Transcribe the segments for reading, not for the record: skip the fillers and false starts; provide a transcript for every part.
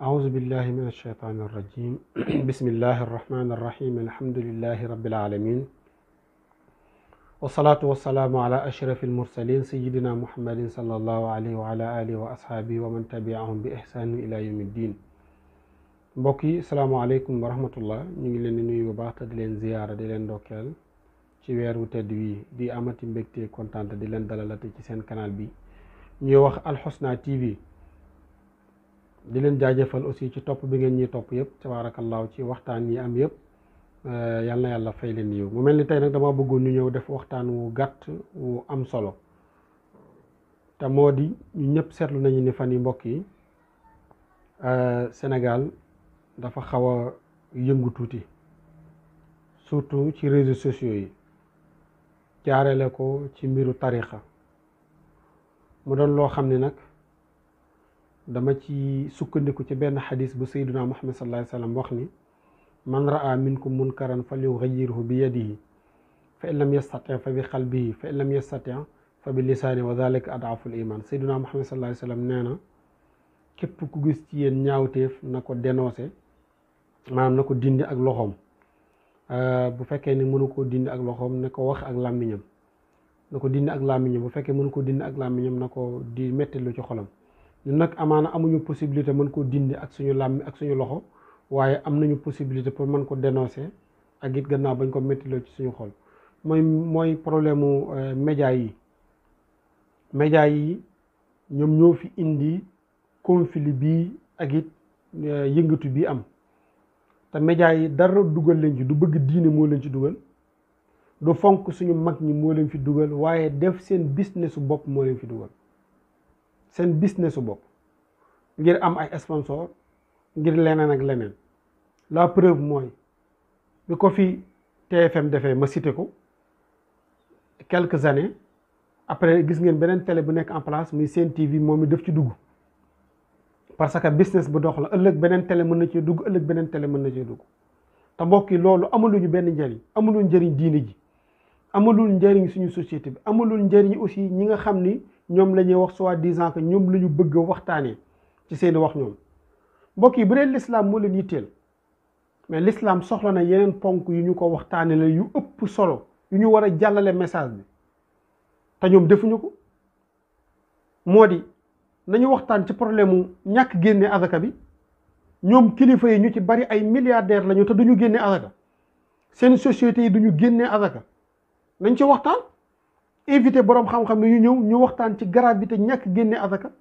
أعوذ بالله من الشيطان الرجيم بسم الله الرحمن الرحيم الحمد لله رب العالمين والصلاة والسلام على أشرف المرسلين سيدنا محمد صلى الله عليه وعلى آله وأصحابه ومن تبعهم بإحسان إلى يوم الدين. mbokk yi salaamaaleykum wa rahmatullah, ñu ngi leen di nuyu bu baax te di leen ziyaara di leen ndokkeel ci weeru tedd wi di amati mbégte kontaan di leen dalalati ci seen canal bi ñuy wax Al Husna TV. di leen jaajëfal aussi ci topp bi ngeen ñuy topp yëpp tabaarakallaahu ci waxtaan yi am yëpp yal na yàlla fay leen yiw. mu mel ni tey nag dama bëggoon ñu ñëw def waxtaan wu gàtt wu am solo te moo di ñu ñëpp seetlu nañu ni fan yi mbokk yi Sénégal dafa xaw a yëngu tuuti surtout ci réseaux sociaux yi jaarale ko ci mbiru tariqa mu doon loo xam ne nag dama ci sukkandiku ci benn xadis bu sayyiduna Muhammad sallallahu alayhi wa sallam wax ni man raa minkum munkaran falyughayyirhu bi yadihi fa in lam yastati fa bi qalbihi fa in lam yastati fa bi lisaani wa dhalika ad'aful iman. sayyiduna Muhammad sallallahu alayhi wa sallam nee na képp ku gis ci yéen ñaawteef na ko dénoncé, maanaam na ko dindi ak loxoom. bu fekkee ne mënu koo dindi ak loxoom na ko wax ak làmmiñam, na ko dindi ak làmmiñam. bu fekkee mënu ko dindi ak làmmiñam na ko di metti lu ci xolam. ñun nag amaana amuñu possibilité mën koo dindi ak suñu làmmi ak suñu loxo, waaye am nañu possibilité pour mën ko dénoncer ak it gannaaw bañ ko méttiloo ci suñu xol. mooy problème mu média yi. média yi ñoom ñoo fi indi conflit bii ak it yëngatu bii am te média yi dara dugal leen ci, du bëgg diine moo leen ci dugal, du fonk suñu mag ñi moo leen fi dugal, waaye def seen businessu bopp moo leen fi dugal. seen businessu bopp ngir am ay sponsor, ngir leneen ak leneen. La preuve mooy bi ko fi TFM defee, ma cité ko quelques années après, gis ngeen beneen télé bu nekk en place muy Sen TV, moom mi def ci dugg parce que business bu dox la. ëllëg beneen télé mën na cee dugg, ëllëg beneen télé mën na cee dugg. te mbokk yi loolu amaluñu benn njëriñ, amulul njëriñ diine ji, amalul njëriñ suñu société bi, amalul njëriñ aussi ñi nga xam ni ñoom la ñuy wax soi-disant que ñoom la ñu bëgg a waxtaanee ci seeni wax ñoom. mbokk yi bu dee l'islam moo leen yitteel, mais l'islam soxla na yeneen ponk yu ñu ko waxtaanee la yu ëpp solo, yu ñu war a jàllale message bi te ñoom defuñu ko. moo di nañu waxtaan ci problème mu ñàkk génne azaka bi. ñoom kilifa yi ñu ci bari ay milliardaires lañu te duñu génne azaka, seen sociétés yi duñu génne azaka. nañ ci waxtaan, invité borom xam-xam yi ñu ñëw ñu waxtaan ci gravité ñàkk génne azaka.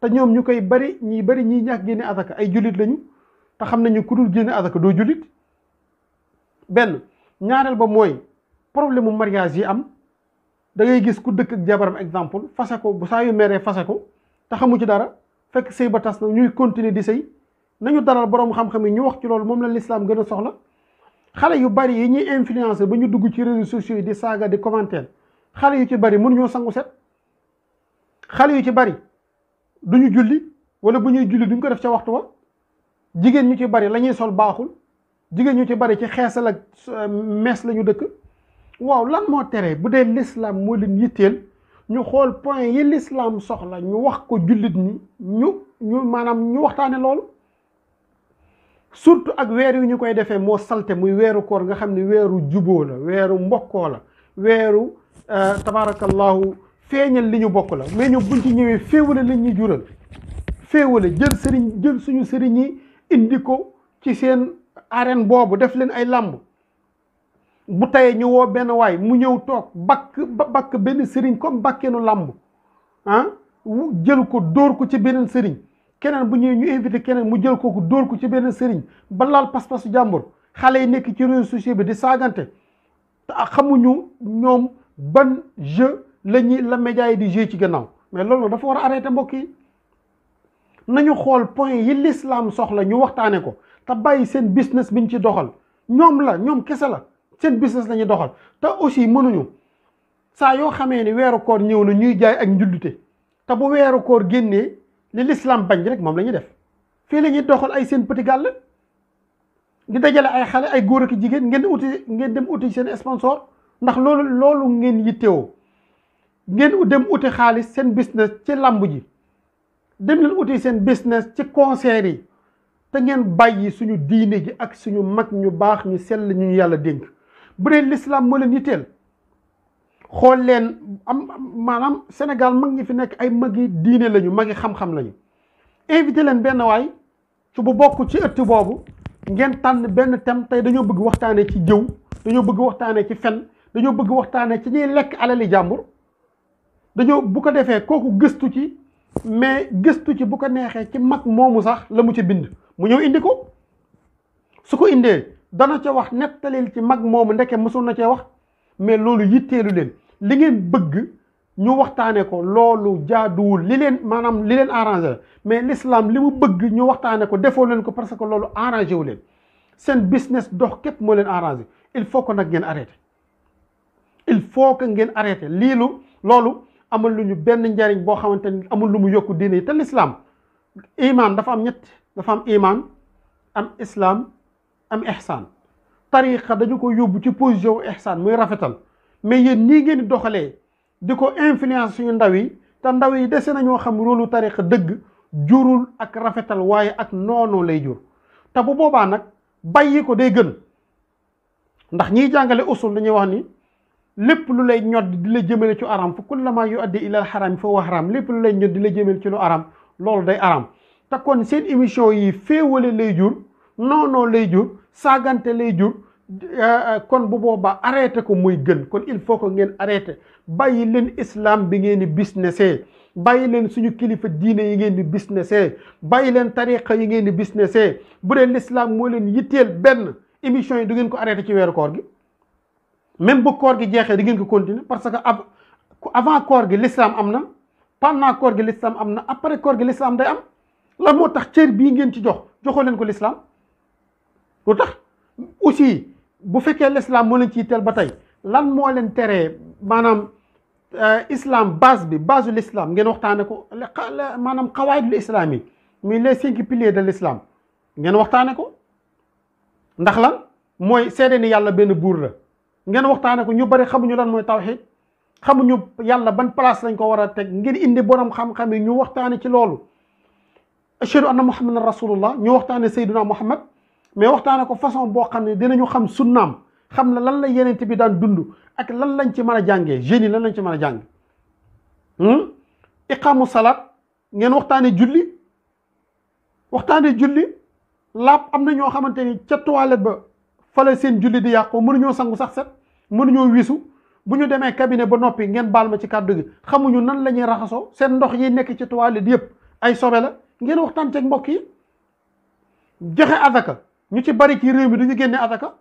te ñoom ñu koy bari ñiy ñàkk génne azaka ay jullit lañu te xam nañu ku dul génne azaka doo jullit. benn ñaareel ba mooy problème mu mariage yi am. da ngay gis ku dëkk ak jabaram exemple fase ko, bu saa yu meree fase ko te xamu ci dara, fekk sëy ba tas na ñuy continuer di sëy. nañu dalal borom xam-xam yi ñu wax ci loolu, moom la l'islam gën a soxla. xale yu bari yi ñuy influencer ba ñu dugg ci réseaux sociaux yi di saaga di commentaire, xale yu ci bari mënuñoo sangu set. xale yu ci bari duñu julli, wala bu ñuy julli duñ ko def ca waxtu wa. jigéen ñu ci bari la ñuy sol baaxul, jigéen ñu ci bari ci xeesal ak mees la ñu dëkk. waaw lan moo tere bu dee l'islam moo leen yitteel ñu xool point yi l'islam soxla ñu wax ko jullit ñi, ñu maanaam ñu waxtaane loolu. surtout ak weer yu ñu koy defee moo salte, muy weeru koor nga xam ne weeru juboo la, weeru mbokkoo la, weeru tabarakallahu feeñal li ñu bokk la. mais ñoom buñ ci ñëwee féewale lañ ñuy jural, féewale jël suñu sëriñ yi indi ko ci seen arène boobu, def leen ay làmb. bu tayee ñu woo benn waay mu ñëw toog bakk benn sëriñ comme bakkeenu làmb jël ko dóor ko ci beneen sëriñ. keneen bu ñëwee ñu invité keneen mu jël kooku dóor ko ci benn sëriñ ba laal pas-pasu jàmbur. xale yi nekk ci réseaux sociaux bi di saagante te xamuñu ñoom ban jeu la média yi di jouer ci gannaaw. mais loolu dafa war a arrêté mbokk yi. nañu xool point yi l'islam soxla ñu waxtaane ko te bàyyi seen business biñ ci doxal. ñoom kese la seen business la ñuy doxal. te aussi mënuñu saa yoo xamee ni weeru koor ñëw na ñuy jaay ak njullite, te bu weeru koor génnee li l'islam bañ rek moom la ñuy def. fii la ñuy doxal ay seen petit gàll di dajale ay xale, ay góor ak jigéen, ngeen dem uti seen sponsor ndax loolu ngeen yittewoo. ngeen dem uti xaalis seen business ci làmb ji, dem leen uti seen business ci concert yi, te ngeen bàyyi suñu diine ji ak suñu mag ñu baax ñu sell ñu yàlla dénk. bu dee l'islam moo leen yitteel xool leen maanaam Sénégal mag ñi fi nekk ay magi diine lañu magi xam-xam lañu invité leen benn waay su bu bokk ci ëtt boobu ngeen tànn benn thème tey dañoo bëgg waxtaanee ci jëw dañoo bëgg waxtaanee ci fen dañoo bëgg waxtaanee ci ñuy lekk alali jàmbur dañoo bu ko defee kooku gëstu ci mais gëstu ci bu ko neexee ci mag moomu sax la mu ci bind mu ñëw indi ko su ko indee dana ca wax nettalil ci mag moomu ndeke mësul na cee wax mais loolu yitteelu leen li ngeen bëgg ñu waxtaane ko loolu jaaduwul li leen maanaam li leen arrangé la mais l'islam li mu bëgg ñu waxtaane ko defoo leen ko parce que loolu arrangé wu leen seen business dox képp moo leen arrangé il faut que nag ngeen arrêté il faut que ngeen arrêté loolu amul lu ñu benn njariñ boo xamante ni amul lu mu yokku diine yi te l'islam iman dafa am ñett dafa am iman am islam am ihsan tariqa dañu ko yóbbu ci position ihsan muy rafetal mais yéen nii ngeen di doxalee di ko influence suñu ndaw yi te ndaw yi dese nañoo xam rôlu tariqa dëgg jurul ak rafetal waaye ak noonu lay jur te bu boobaa nag bàyyi ko day gën ndax ñiy jàngale usul dañuy wax ni lépp lu lay ñod di la jëmale ci aram fa kullama yu addi ilal xaram fa wa haram lépp lu lay ñod di la jëmale ci lu aram loolu day aram te kon seen émission yi féewale lay jur noonoo lay jur saagante lay jur kon bu boobaa arrêté ko muy gën kon il faut que ngeen arrêté bàyyi leen islam bi ngeen di businessé bàyyi leen suñu kilifa diine yi ngeen di businessé bàyyi leen tariqa yi ngeen di businessé bu dee l'islam moo leen yitteel benn émission yi du ngeen ko arrêté ci weeru koor gi même bu koor gi jeexee di ngeen ko continuer parce que avant koor gi l'islam am na pendant koor gi l'islam am na après koor gi l'islam day am lan moo tax cër bii ngeen ci joxoo leen ko l'islam lu tax aussi bu fekkee l'islam moo leen ci yitteel ba tey lan moo leen teree maanaam islam base u l'islam ngeen waxtaane ko maanaam qawaidul islam yi muy les 5 piliers de l'islam ngeen waxtaane ko ndax lan mooy seede ni yàlla benn buur la ngeen waxtaane ko ñu bari xamuñu lan mooy tawhid xamuñu yàlla ban place lañ ko war a teg ngeen indi borom xam-xam yi ñu waxtaane ci loolu ashhadu anna muhammadan rasulullah ñu waxtaane sayyiduna muhammad mais waxtaane ko façon boo xam ne dinañu xam sunnaam xam na lan la yenente bi daan dund ak lan lañ ci mën a jàngee jeunes yi lan lañ ci mën a jàng iqaamu salaat ngeen waxtaane julli laab am na ñoo xamante ni ca toilette ba fale seen julli di yàqu mënuñoo sangu sax set mënuñoo wisu bu ñu demee cabinet ba noppi ngeen baal ma ci kàddu gi xamuñu nan la ñuy raxasoo seen ndox yi nekk ci toilette yëpp ay sobe la ngeen waxtaan ceeg mbokk yi joxe azaka ñu ci bari ci réew mi duñu génne azaka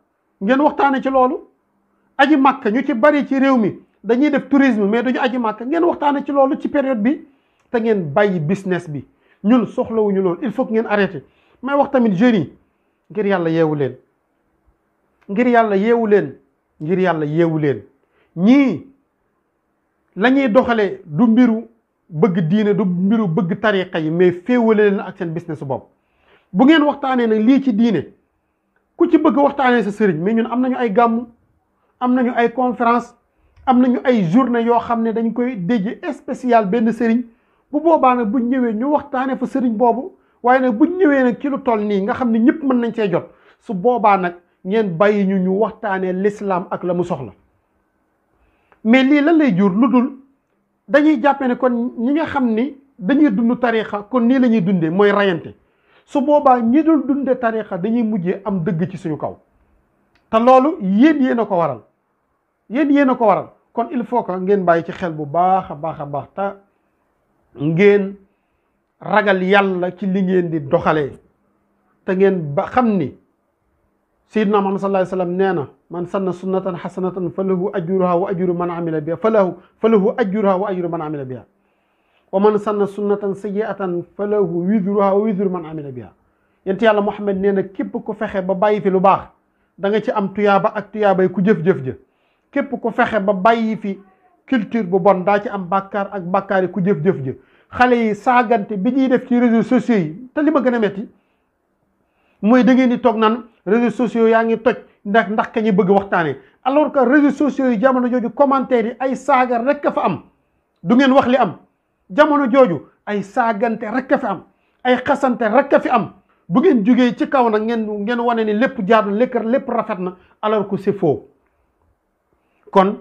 ngeen waxtaane ci loolu aji màkk ñu ci bari ci réew mi dañuy def tourisme mais duñu aji màkk ngeen waxtaane ci loolu ci période bi te ngeen bàyyi business bi ñun soxlawuñu loolu il faut que ngeen arrêté may wax tamit jeunes yi ngir yàlla yeewu leen ngir yàlla yeewu leen ngir yàlla yeewu leen ñii la ñuy doxalee du mbiru bëgg diine du mbiru bëgg tariqa yi mais féewale leen ak seen business bopp bu ngeen waxtaanee nag lii ci diine ku ci bëgg waxtaanee sa sëriñ mais ñun am nañu ay gàmmu am nañu ay conférence am nañu ay journée yoo xam ne dañ koy déje spécial benn sëriñ bu boobaa nag buñ ñëwee ñu waxtaanee fa sëriñ boobu waaye nag buñ ñëwee nag ci lu toll nii nga xam ne ñëpp mën nañ see jot su boobaa nag ngeen bàyyi ñu waxtaanee l'islam ak la mu soxla mais lii lan lay jur lu dul dañuy jàppe ne kon ñi nga xam ni dañuy dund tariqa kon nii la ñuy dundee mooy rayante su boobaa ñi dul dunde tariqa dañuy mujjee am dëgg ci suñu kaw te loolu yéen a ko waral yéen a ko waral kon il faut que ngeen bàyyi ci xel bu baax a baax a baax te ngeen ragal yàlla ci li ngeen di doxalee te ngeen ba xam ni sayyidina Muhammad sallallahu alayhi wa sallam nee na man sanna sunnatan hasanatan falahu ajruha wa ajru man amila biha falahu ajruha wa ajru man amila biha wa man sanna sunnatan sayyi'atan falahu wizruha wa wizru man amila biha yent yàlla Muhammad nee na képp ku fexe ba bàyyi fi lu baax da nga ci am tuyaaba ak tuyaabay ku jëf-jëf ja képp ku fexe ba bàyyi fi culture bu bon daa ci am bàkkaar ak bàkkaar yi ku jëf-jëf ja xale yi saagante bi ñuy def ci réseaux sociaux yi te li ma gën a metti mooy da ngeen di toog naan réseaux sociaux yaa ngi toj ndax ka ñuy bëgg waxtaanee alors que réseaux sociaux yi jamono jooju commentaire yi ay saaga rek a fa am du ngeen wax li am jamono jooju ay saagante rek a fi am ay xasante rek a fi am bu ngeen jógee ci kaw nag ngeen wane ni lépp jaar na lépp rafet na alors que c'est faux. kon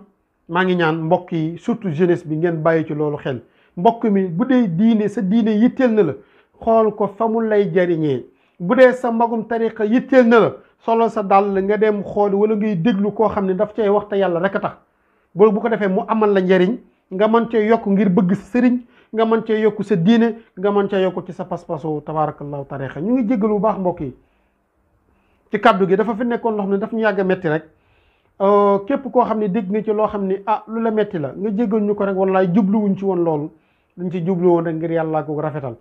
maa ngi ñaan mbokk yi surtout jeunesse bi ngeen bàyyi ci loolu xel mbokk mi bu dee diine sa diine yitteel na la xool ko fa mu lay jariñee. bu dee sa magum tariqa yitteel na la solo sa dàll nga dem xool wala ngay déglu koo xam ne daf cay wax te yàlla rek a tax bu ko defee mu amal la njariñ nga mën cee yokk ngir bëgg sa sëriñ nga mën cee yokk sa diine nga mën cee yokk ci sa pas-pasu tabarakallahu tariqa ñu ngi jéggalu bu baax mbokk yi ci kaddu gi dafa fi nekkoon loo xam ne daf ñu yàgg a metti rek képp koo xam ne dégg nga ci loo xam ne lu la metti la nga jéggal ñu ko rek wallaay jubluwuñ ci woon loolu dañ ci jublu woon rek ngir yàlla ko rafetal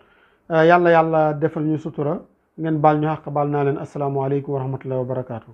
yàlla defal ñu sutura ngeen baal ñu xaq baal naa leen asalaamaaleykum wa rahmatullahi wa barakaatu.